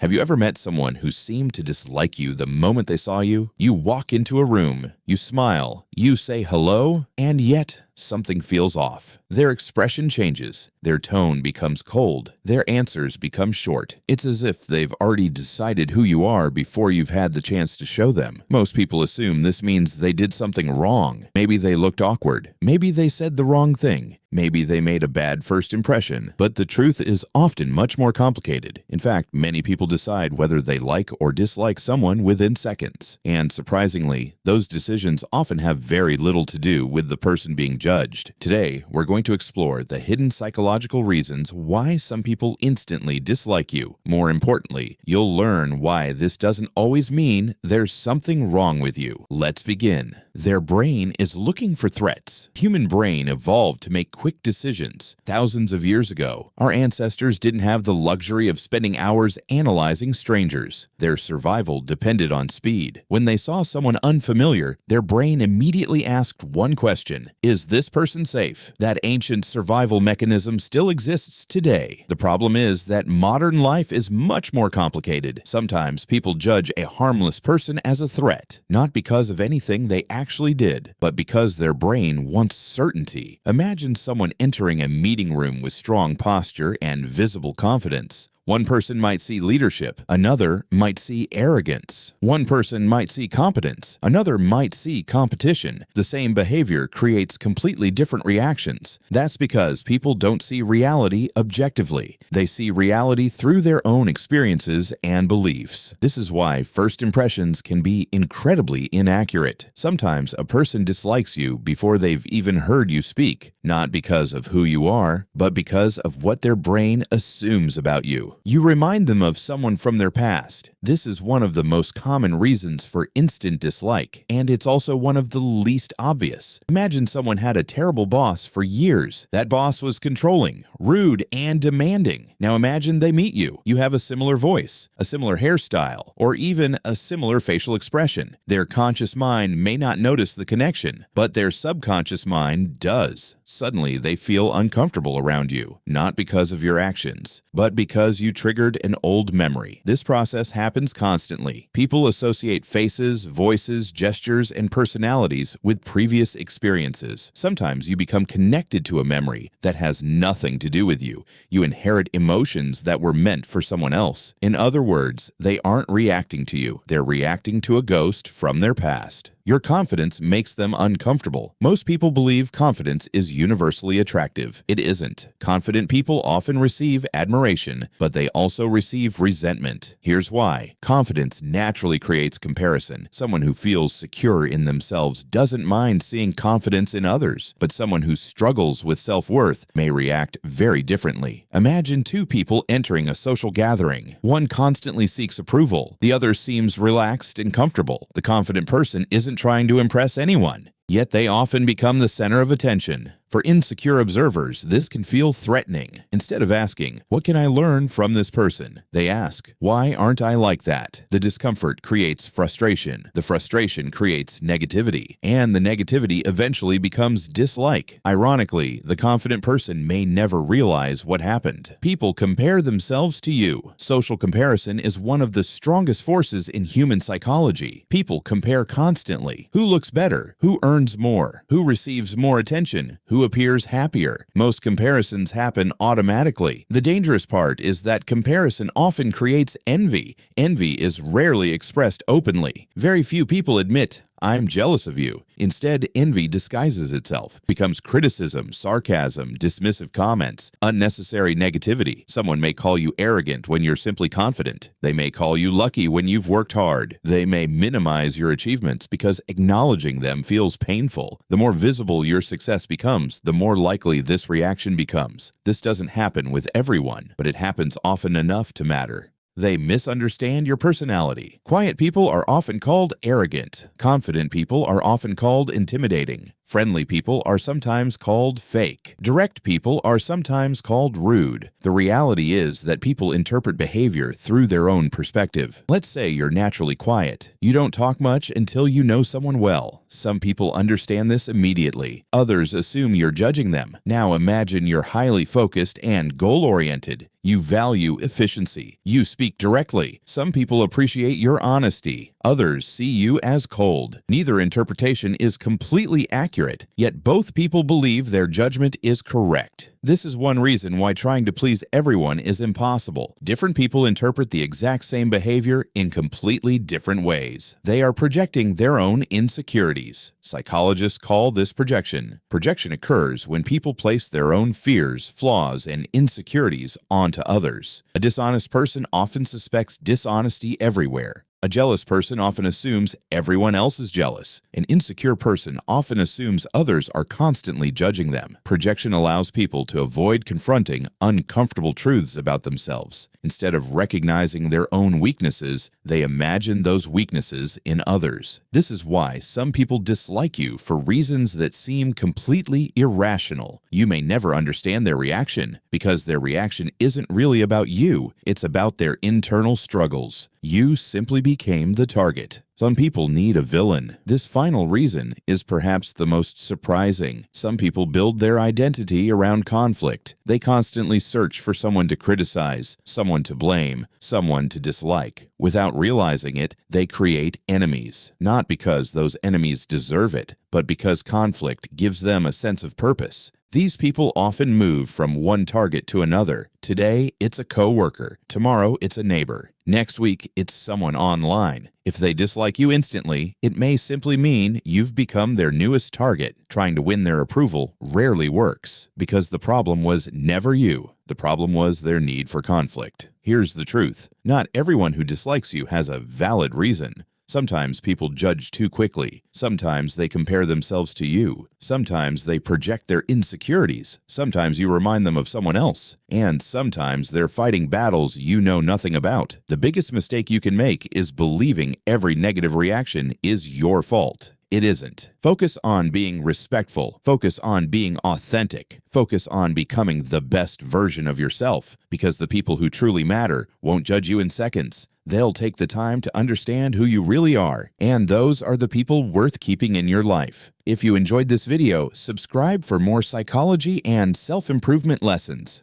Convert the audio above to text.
Have you ever met someone who seemed to dislike you the moment they saw you? You walk into a room, you smile, you say hello, and yet something feels off. Their expression changes, their tone becomes cold, their answers become short. It's as if they've already decided who you are before you've had the chance to show them. Most people assume this means they did something wrong. Maybe they looked awkward. Maybe they said the wrong thing. Maybe they made a bad first impression. But the truth is often much more complicated. In fact, many people decide whether they like or dislike someone within seconds. And surprisingly, those decisions often have very little to do with the person being judged. Today, we're going to explore the hidden psychological reasons why some people instantly dislike you. More importantly, you'll learn why this doesn't always mean there's something wrong with you. Let's begin. Their brain is looking for threats. Human brain evolved to make quick decisions. Thousands of years ago, our ancestors didn't have the luxury of spending hours analyzing strangers. Their survival depended on speed. When they saw someone unfamiliar, their brain immediately asked one question: is this person safe? That ancient survival mechanism still exists today. The problem is that modern life is much more complicated. Sometimes people judge a harmless person as a threat, not because of anything they actually did, but because their brain wants certainty. Imagine someone entering a meeting room with strong posture and visible confidence. One person might see leadership, another might see arrogance. One person might see competence, another might see competition. The same behavior creates completely different reactions. That's because people don't see reality objectively. They see reality through their own experiences and beliefs. This is why first impressions can be incredibly inaccurate. Sometimes a person dislikes you before they've even heard you speak, not because of who you are, but because of what their brain assumes about you. You remind them of someone from their past. This is one of the most common reasons for instant dislike, and it's also one of the least obvious. Imagine someone had a terrible boss for years. That boss was controlling, rude, and demanding. Now imagine they meet you. You have a similar voice, a similar hairstyle, or even a similar facial expression. Their conscious mind may not notice the connection, but their subconscious mind does. Suddenly, they feel uncomfortable around you, not because of your actions, but because you triggered an old memory. This process happens constantly. People associate faces, voices, gestures, and personalities with previous experiences. Sometimes you become connected to a memory that has nothing to do with you. You inherit emotions that were meant for someone else. In other words, they aren't reacting to you. They're reacting to a ghost from their past. Your confidence makes them uncomfortable. Most people believe confidence is universally attractive. It isn't. Confident people often receive admiration, but they also receive resentment. Here's why. Confidence naturally creates comparison. Someone who feels secure in themselves doesn't mind seeing confidence in others, but someone who struggles with self-worth may react very differently. Imagine two people entering a social gathering. One constantly seeks approval. The other seems relaxed and comfortable. The confident person isn't trying to impress anyone, yet they often become the center of attention. For insecure observers, this can feel threatening. Instead of asking, "What can I learn from this person?" they ask, "Why aren't I like that?" The discomfort creates frustration. The frustration creates negativity. And the negativity eventually becomes dislike. Ironically, the confident person may never realize what happened. People compare themselves to you. Social comparison is one of the strongest forces in human psychology. People compare constantly. Who looks better? Who earns more? Who receives more attention? Who appears happier? Most comparisons happen automatically. The dangerous part is that comparison often creates envy. Envy is rarely expressed openly. Very few people admit, "I'm jealous of you." Instead, envy disguises itself, becomes criticism, sarcasm, dismissive comments, unnecessary negativity. Someone may call you arrogant when you're simply confident. They may call you lucky when you've worked hard. They may minimize your achievements because acknowledging them feels painful. The more visible your success becomes, the more likely this reaction becomes. This doesn't happen with everyone, but it happens often enough to matter. They misunderstand your personality. Quiet people are often called arrogant. Confident people are often called intimidating. Friendly people are sometimes called fake. Direct people are sometimes called rude. The reality is that people interpret behavior through their own perspective. Let's say you're naturally quiet. You don't talk much until you know someone well. Some people understand this immediately. Others assume you're judging them. Now imagine you're highly focused and goal-oriented. You value efficiency. You speak directly. Some people appreciate your honesty. Others see you as cold. Neither interpretation is completely accurate, yet both people believe their judgment is correct. This is one reason why trying to please everyone is impossible. Different people interpret the exact same behavior in completely different ways. They are projecting their own insecurities. Psychologists call this projection. Projection occurs when people place their own fears, flaws, and insecurities onto others. A dishonest person often suspects dishonesty everywhere. A jealous person often assumes everyone else is jealous. An insecure person often assumes others are constantly judging them. Projection allows people to avoid confronting uncomfortable truths about themselves. Instead of recognizing their own weaknesses, they imagine those weaknesses in others. This is why some people dislike you for reasons that seem completely irrational. You may never understand their reaction because their reaction isn't really about you. It's about their internal struggles. You simply became the target. Some people need a villain. This final reason is perhaps the most surprising. Some people build their identity around conflict. They constantly search for someone to criticize, someone to blame, someone to dislike. Without realizing it, they create enemies. Not because those enemies deserve it, but because conflict gives them a sense of purpose. These people often move from one target to another. Today, it's a coworker. Tomorrow, it's a neighbor. Next week, it's someone online. If they dislike you instantly, it may simply mean you've become their newest target. Trying to win their approval rarely works, because the problem was never you. The problem was their need for conflict. Here's the truth. Not everyone who dislikes you has a valid reason. Sometimes people judge too quickly. Sometimes they compare themselves to you. Sometimes they project their insecurities. Sometimes you remind them of someone else. And sometimes they're fighting battles you know nothing about. The biggest mistake you can make is believing every negative reaction is your fault. It isn't. Focus on being respectful. Focus on being authentic. Focus on becoming the best version of yourself, because the people who truly matter won't judge you in seconds. They'll take the time to understand who you really are, and those are the people worth keeping in your life. If you enjoyed this video, subscribe for more psychology and self-improvement lessons.